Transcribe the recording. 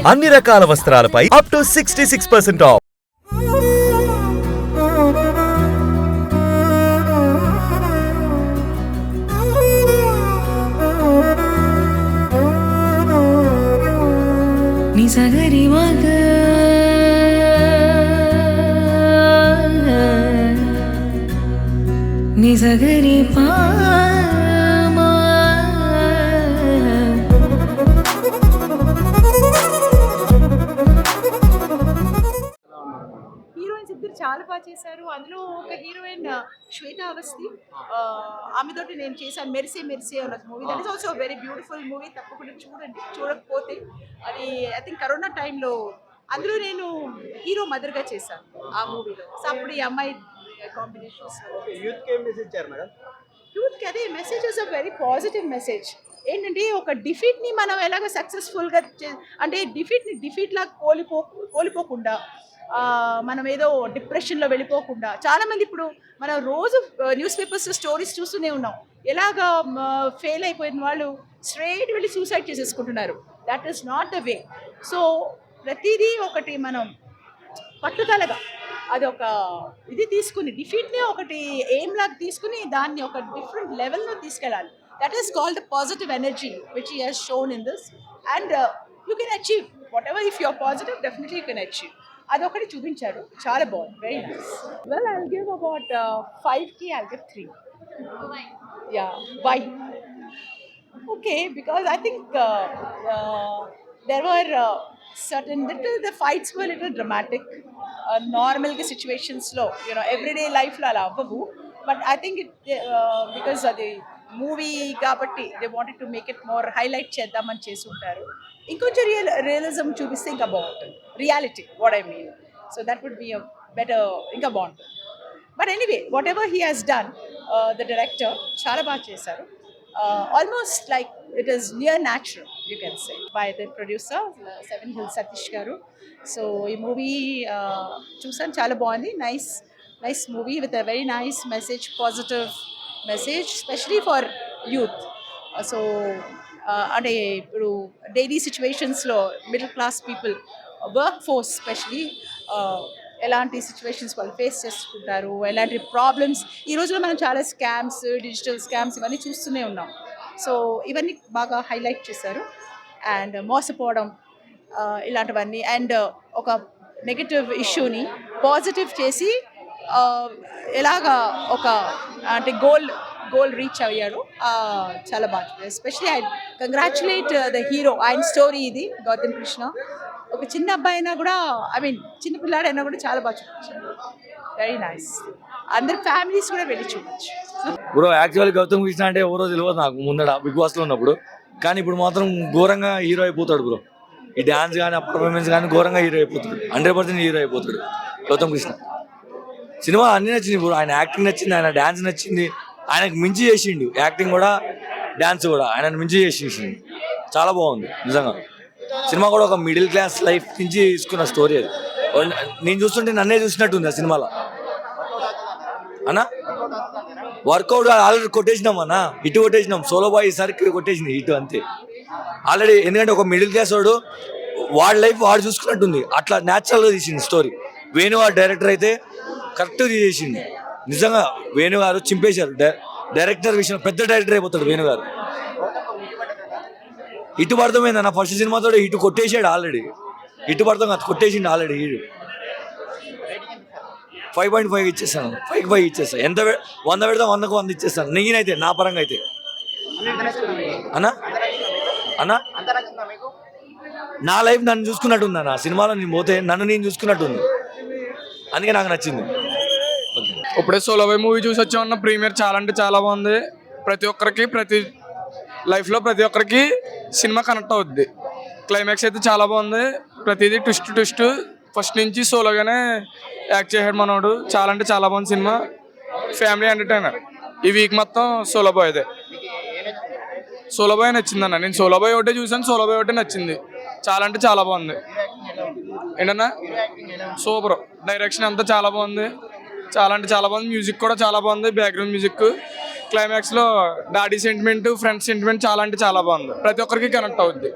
అన్ని రకాల వస్త్రాలపై up to 66% of. నిసగరి మగ నిసగరి పా చాలా బాగా చేశారు. అందులో ఒక హీరోయిన్ శ్వేతా అవస్థి, ఆమెతోటి నేను చేశాను మెరిసే మెరిసే అన్న movie. That is also very beautiful movie. తప్పకుండా చూడండి, చూడకపోతే. అది ఐ థింక్ కరోనా టైంలో అందులో నేను హీరో మదర్గా చేశాను ఆ మూవీలో. సో అప్పుడు ఈ అమ్మాయి కాంబినేషన్స్ యూత్కి అదే message is a very positive message. ఏంటంటే ఒక డిఫీట్ని మనం ఎలాగ సక్సెస్ఫుల్గా అంటే డిఫీట్లాగా కోల్పోకుండా, మనం ఏదో డిప్రెషన్లో వెళ్ళిపోకుండా. చాలామంది ఇప్పుడు మనం రోజు న్యూస్ పేపర్స్ స్టోరీస్ చూస్తూనే ఉన్నాం. ఎలాగా ఫెయిల్ అయిపోయిన వాళ్ళు స్ట్రైట్ వెళ్ళి సూసైడ్ చేసేసుకుంటున్నారు. That is not the way. So ప్రతిదీ ఒకటి మనం పట్టుదలగా అది ఒక ఇది తీసుకుని డిఫీట్ని ఒకటి ఎయిమ్ లాగా తీసుకుని దాన్ని ఒక డిఫరెంట్ లెవెల్లో తీసుకెళ్ళాలి. That is called the positive energy which he has shown in this. And you can achieve whatever. If you are positive definitely you can achieve. అదొకటి చూపించారు, చాలా బాగుంది, very nice. Well I will give about 5కి I will give 3. Yeah, why? Okay, because I think there were certain the fights were little dramatic. నార్మల్గా సిచ్యువేషన్స్లో everyday లైఫ్లో అలా అవ్వవు. But I think it because అది మూవీ కాబట్టి they wanted to make it more highlight చేద్దామని చేసి ఉంటారు. ఇంకొంచెం రియలిజం చూపిస్తే ఇంకా బాగుంటుంది. Reality what I mean. So that would be a better, ఇంకా బాగుంటుంది. But anyway whatever he has done, the director చాలా బాగా చేశారు. Almost like it is near natural you can say by the producer Seven Hills Satish garu. సో ఈ movie చూసాను, చాలా బాగుంది. Nice movie with a very nice message, positive message, specially for youth. So అంటే ఇప్పుడు డైలీ సిచ్యువేషన్స్లో middle class people, work force especially ఎలాంటి situations వాళ్ళు ఫేస్ చేసుకుంటారు, ఎలాంటి ప్రాబ్లమ్స్. ఈ రోజులో మనం చాలా స్కామ్స్, డిజిటల్ స్కామ్స్ ఇవన్నీ చూస్తూనే ఉన్నాం. సో ఇవన్నీ బాగా హైలైట్ చేశారు. అండ్ మోసపోవడం ఇలాంటివన్నీ, అండ్ ఒక నెగటివ్ ఇష్యూని పాజిటివ్ చేసి ఎలాగా ఒక అంటే గోల్ రీచ్ అయ్యాడు. చాలా బాగా. Especially I congratulate the hero. ఆయన స్టోరీ ఇది, గౌతమ్ కృష్ణ. ఒక చిన్న అబ్బాయి అయినా కూడా, ఐ మీన్ చిన్న పిల్లాడైనా కూడా చాలా బాగా చూపించారు. Very nice. అందరి ఫ్యామిలీస్ కూడా వెళ్ళి చూడొచ్చు. బ్రో యాక్చువల్లీ గౌతమ్ కృష్ణ అంటే ఎవరో తెలియదు నాకు ముందర బిగ్ బాస్లో ఉన్నప్పుడు. కానీ ఇప్పుడు మాత్రం ఘోరంగా హీరో అయిపోతాడు బ్రో. ఈ డ్యాన్స్ కానీ ఆ పర్ఫార్మెన్స్ కానీ ఘోరంగా హీరో అయిపోతాడు. 100% హీరో అయిపోతాడు గౌతమ్ కృష్ణ. సినిమా అన్నీ నచ్చింది బ్రో. ఆయన యాక్టింగ్ నచ్చింది, ఆయన డ్యాన్స్ నచ్చింది. ఆయనకు మించి చేసిండు యాక్టింగ్ కూడా, డ్యాన్స్ కూడా ఆయన మించి చేసిండు. చాలా బాగుంది నిజంగా. సినిమా కూడా ఒక మిడిల్ క్లాస్ లైఫ్ నుంచి తీసుకున్న స్టోరీ అది. నేను చూస్తుంటే నన్నే చూసినట్టుంది ఆ సినిమాలో అన్నా. వర్కౌట్ ఆల్రెడీ కొట్టేసినాం అన్న, ఇటు కొట్టేసినాం. సోలో బాయ్ ఈసారికి కొట్టేసింది ఇటు అంతే ఆల్రెడీ. ఎందుకంటే ఒక మిడిల్ క్లాస్ వాడి లైఫ్ వాడు చూసుకున్నట్టుంది. అట్లా న్యాచురల్గా తీసింది స్టోరీ. వేణు గారు డైరెక్టర్ అయితే కరెక్ట్గా తీసేసింది నిజంగా. వేణు గారు చింపేశారు డైరెక్టర్ విషయం. పెద్ద డైరెక్టర్ అయిపోతాడు వేణు గారు. ఇటు పడతామైంది అన్న, ఫస్ట్ సినిమాతో ఇటు కొట్టేసాడు ఆల్రెడీ. ఇటు పడతాం కదా, కొట్టేసిండు ఆల్రెడీ. 5.5 ఇచ్చేస్తాను, 5/5 ఇచ్చేస్తాను. ఎంత 100 పెడతా 100కు 100 ఇచ్చేస్తాను నేనైతే, నా పరంగా అయితే అన్నా. నా లైఫ్ నన్ను చూసుకున్నట్టుంది అన్న సినిమాలో. నేను పోతే నన్ను నేను చూసుకున్నట్టుంది, అందుకే నాకు నచ్చింది. ఇప్పుడే సోలో బాయ్ మూవీ చూసి వచ్చామన్న. ప్రీమియర్ చాలా అంటే చాలా బాగుంది. ప్రతి ఒక్కరికి ప్రతి లైఫ్లో ప్రతి ఒక్కరికి సినిమా కనెక్ట్ అవుద్ది. క్లైమాక్స్ అయితే చాలా బాగుంది. ప్రతిదీ ట్విస్ట్ ఫస్ట్ నుంచి సోలోగానే యాక్ట్ చేశాడు మనోడు. చాలా అంటే చాలా బాగుంది సినిమా. Family entertainer. ఈ వీక్ మొత్తం సోలో బాయ్దే. సోలో బాయ్ నచ్చిందన్న. నేను సోలో బాయ్ ఒకటే చూసాను, సోలో బాయ్ ఒకటే నచ్చింది. చాలా అంటే చాలా బాగుంది. ఏంటన్నా సూపర్. డైరెక్షన్ అంతా చాలా బాగుంది. చాలా అంటే చాలా బాగుంది. మ్యూజిక్ కూడా చాలా బాగుంది, బ్యాక్గ్రౌండ్ మ్యూజిక్. క్లైమాక్స్లో డాడీ సెంటిమెంట్, ఫ్రెండ్స్ సెంటిమెంట్ చాలా అంటే చాలా బాగుంది. ప్రతి ఒక్కరికి కనెక్ట్ అవుద్ది.